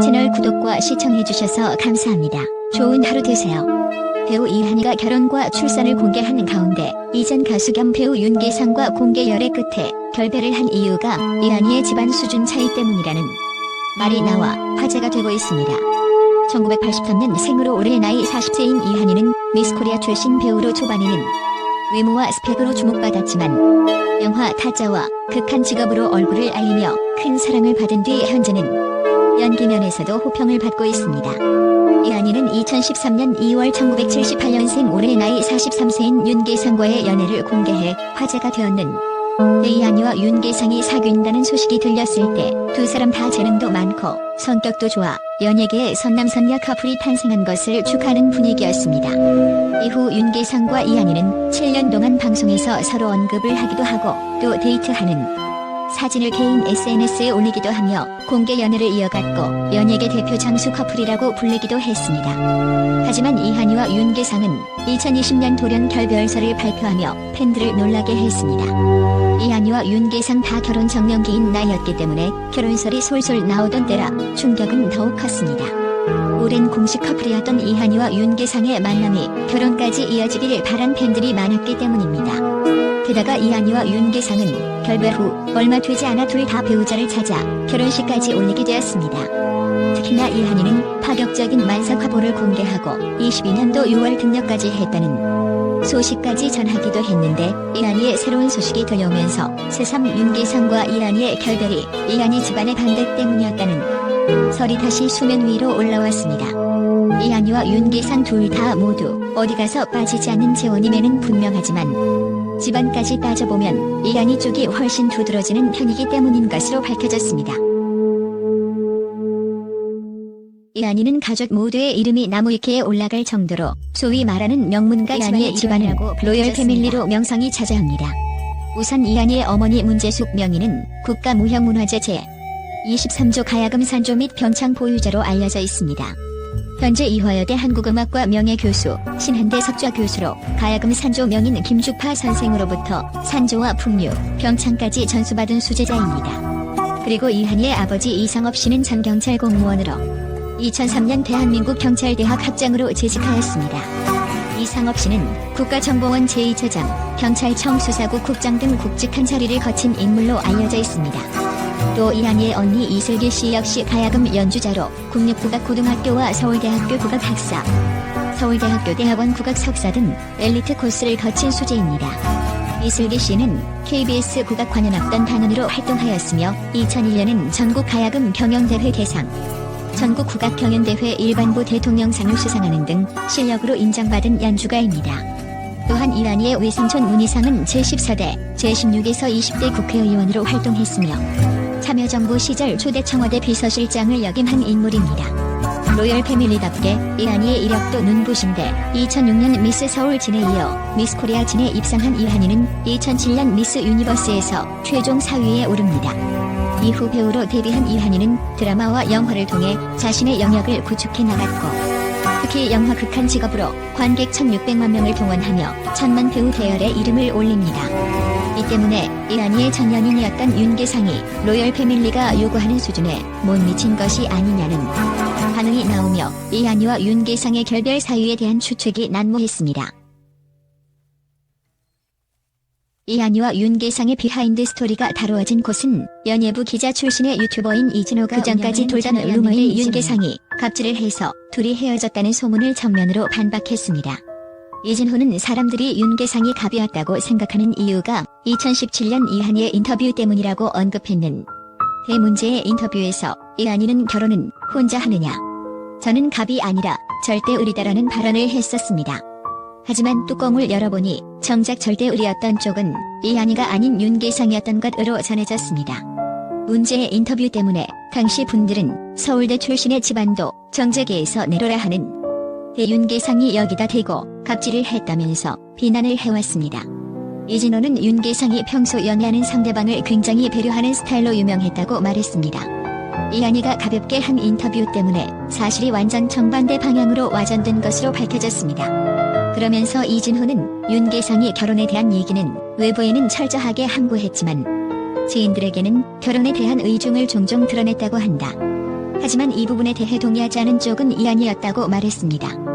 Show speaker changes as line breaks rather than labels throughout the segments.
채널 구독과 시청해주셔서 감사합니다. 좋은 하루 되세요. 배우 이한이가 결혼과 출산을 공개하는 가운데 이전 가수 겸 배우 윤계상과 공개 열애 끝에 결별을 한 이유가 이한이의 집안 수준 차이 때문이라는 말이 나와 화제가 되고 있습니다. 1983년 생으로 올해 나이 40세인 이한이는 미스코리아 출신 배우로 초반에는 외모와 스펙으로 주목받았지만 영화 타짜와 극한 직업으로 얼굴을 알리며 큰 사랑을 받은 뒤 현재는 연기면에서도 호평을 받고 있습니다. 이한이는 2013년 2월 1978년생 올해 나이 43세인 윤계상과의 연애를 공개해 화제가 되었는 이한이와 윤계상이 사귄다는 소식이 들렸을 때 두 사람 다 재능도 많고 성격도 좋아 연예계에 선남선녀 커플이 탄생한 것을 축하하는 분위기였습니다. 이후 윤계상과 이한이는 7년 동안 방송에서 서로 언급을 하기도 하고 또 데이트하는 사진을 개인 SNS에 올리기도 하며 공개 연애를 이어갔고 연예계 대표 장수 커플이라고 불리기도 했습니다. 하지만 이한이와 윤계상은 2020년 돌연 결별설을 발표하며 팬들을 놀라게 했습니다. 이한이와 윤계상 다 결혼 적령기인 나이였기 때문에 결혼설이 솔솔 나오던 때라 충격은 더욱 컸습니다. 오랜 공식 커플이었던 이한이와 윤계상의 만남이 결혼까지 이어지길 바란 팬들이 많았기 때문입니다. 게다가 이한이와 윤계상은 결별 후 얼마 되지 않아 둘 다 배우자를 찾아 결혼식까지 올리게 되었습니다. 특히나 이한이는 파격적인 만삭 화보를 공개하고 22년도 6월 등력까지 했다는 소식까지 전하기도 했는데 이한이의 새로운 소식이 들려오면서 새삼 윤계상과 이한이의 결별이 이한이 집안의 반대 때문이었다는 설이 다시 수면 위로 올라왔습니다. 이한이와 윤계상 둘 다 모두 어디 가서 빠지지 않는 재혼임에는 분명하지만 집안까지 따져보면 이한이 쪽이 훨씬 두드러지는 편이기 때문인 것으로 밝혀졌습니다. 이한이는 가족 모두의 이름이 나무위키에 올라갈 정도로 소위 말하는 명문가 이한이의 집안을 로열 패밀리로 명성이 자자합니다. 우선 이한이의 어머니 문재숙 명의는 국가무형문화재 제23조 가야금 산조 및 병창 보유자로 알려져 있습니다. 현재 이화여대 한국음악과 명예교수, 신한대 석좌 교수로 가야금 산조 명인 김죽파 선생으로부터 산조와 풍류, 병창까지 전수받은 수제자입니다. 그리고 이한이의 아버지 이상업 씨는 전 경찰 공무원으로 2003년 대한민국 경찰대학 학장으로 재직하였습니다. 이상업 씨는 국가정보원 제2처장, 경찰청 수사국 국장 등 굵직한 자리를 거친 인물로 알려져 있습니다. 또 이한이의 언니 이슬기 씨 역시 가야금 연주자로 국립국악고등학교와 서울대학교 국악학사, 서울대학교 대학원 국악 석사 등 엘리트 코스를 거친 수재입니다. 이슬기 씨는 KBS 국악관현악단 단원으로 활동하였으며 2001년엔 전국 가야금 경연대회 대상, 전국 국악경연대회 일반부 대통령상을 수상하는 등 실력으로 인정받은 연주가입니다. 또한 이한이의 외삼촌 문희상은 제14대, 제16에서 20대 국회의원으로 활동했으며 참여정부 시절 초대 청와대 비서실장을 역임한 인물입니다. 로열 패밀리답게 이한이의 이력도 눈부신데 2006년 미스 서울 진에 이어 미스 코리아 진에 입상한 이한이는 2007년 미스 유니버스에서 최종 4위에 오릅니다. 이후 배우로 데뷔한 이한이는 드라마와 영화를 통해 자신의 영역을 구축해 나갔고 특히 영화 극한 직업으로 관객 1600만 명을 동원하며 천만 배우 대열에 이름을 올립니다. 이 때문에 이한이의 전 연인이었던 윤계상이 로열 패밀리가 요구하는 수준에 못 미친 것이 아니냐는 반응이 나오며 이한이와 윤계상의 결별 사유에 대한 추측이 난무했습니다. 이한이와 윤계상의 비하인드 스토리가 다루어진 곳은 연예부 기자 출신의 유튜버인 이진호가 그전까지 돌던 루머인 윤계상이 갑질을 해서 둘이 헤어졌다는 소문을 정면으로 반박했습니다. 이진호는 사람들이 윤계상이 갑이었다고 생각하는 이유가 2017년 이한이의 인터뷰 때문이라고 언급했는 대문제의 인터뷰에서 이한이는 결혼은 혼자 하느냐, 저는 갑이 아니라 절대 의리다라는 발언을 했었습니다. 하지만 뚜껑을 열어보니 정작 절대 의리였던 쪽은 이한이가 아닌 윤계상이었던 것으로 전해졌습니다. 문제의 인터뷰 때문에 당시 분들은 서울대 출신의 집안도 정재계에서 내로라 하는 윤계상이 여기다 대고 갑질을 했다면서 비난을 해왔습니다. 이진호는 윤계상이 평소 연애하는 상대방을 굉장히 배려하는 스타일로 유명했다고 말했습니다. 이한이가 가볍게 한 인터뷰 때문에 사실이 완전 정반대 방향으로 와전된 것으로 밝혀졌습니다. 그러면서 이진호는 윤계상이 결혼에 대한 얘기는 외부에는 철저하게 함구했지만 지인들에게는 결혼에 대한 의중을 종종 드러냈다고 한다. 하지만 이 부분에 대해 동의하지 않은 쪽은 이한이었다고 말했습니다.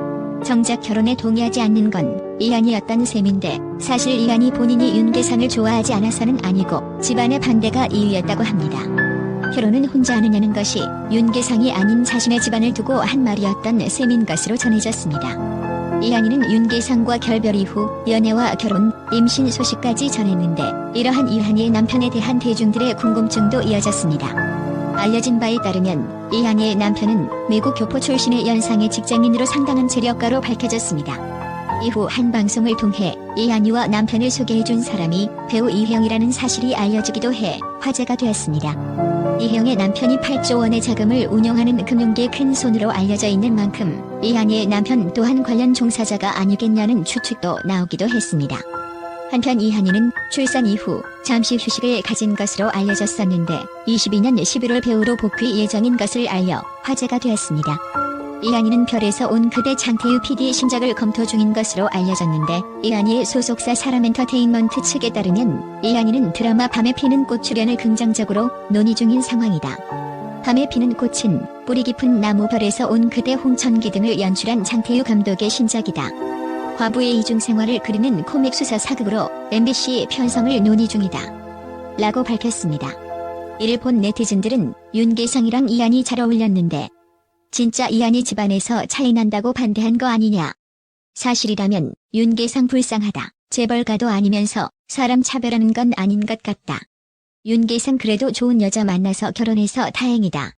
정작 결혼에 동의하지 않는 건 이한이었던 셈인데 사실 이한이 본인이 윤계상을 좋아하지 않아서는 아니고 집안의 반대가 이유였다고 합니다. 결혼은 혼자 하느냐는 것이 윤계상이 아닌 자신의 집안을 두고 한 말이었던 셈인 것으로 전해졌습니다. 이한이는 윤계상과 결별 이후 연애와 결혼, 임신 소식까지 전했는데 이러한 이한이의 남편에 대한 대중들의 궁금증도 이어졌습니다. 알려진 바에 따르면 이한이의 남편은 미국 교포 출신의 연상의 직장인으로 상당한 재력가로 밝혀졌습니다. 이후 한 방송을 통해 이한이와 남편을 소개해준 사람이 배우 이형이라는 사실이 알려지기도 해 화제가 되었습니다. 이형의 남편이 8조 원의 자금을 운영하는 금융계의 큰 손으로 알려져 있는 만큼 이한이의 남편 또한 관련 종사자가 아니겠냐는 추측도 나오기도 했습니다. 한편 이한이는 출산 이후 잠시 휴식을 가진 것으로 알려졌었는데 22년 11월 배우로 복귀 예정인 것을 알려 화제가 되었습니다. 이한이는 별에서 온 그대 장태유 PD의 신작을 검토 중인 것으로 알려졌는데 이한이의 소속사 사람엔터테인먼트 측에 따르면 이한이는 드라마 밤에 피는 꽃 출연을 긍정적으로 논의 중인 상황이다. 밤에 피는 꽃은 뿌리 깊은 나무 별에서 온 그대 홍천기 등을 연출한 장태유 감독의 신작이다. 과부의 이중생활을 그리는 코믹 수사 사극으로 MBC 편성을 논의 중이다. 라고 밝혔습니다. 이를 본 네티즌들은 윤계상이랑 이한이 잘 어울렸는데 진짜 이한이 집안에서 차이 난다고 반대한 거 아니냐. 사실이라면 윤계상 불쌍하다. 재벌가도 아니면서 사람 차별하는 건 아닌 것 같다. 윤계상 그래도 좋은 여자 만나서 결혼해서 다행이다.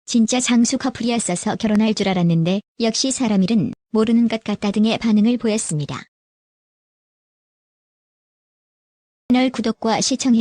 진짜 장수 커플이었어서 결혼할 줄 알았는데 역시 사람 일은 모르는 것 같다 등의 반응을 보였습니다. 채널 구독과 시청해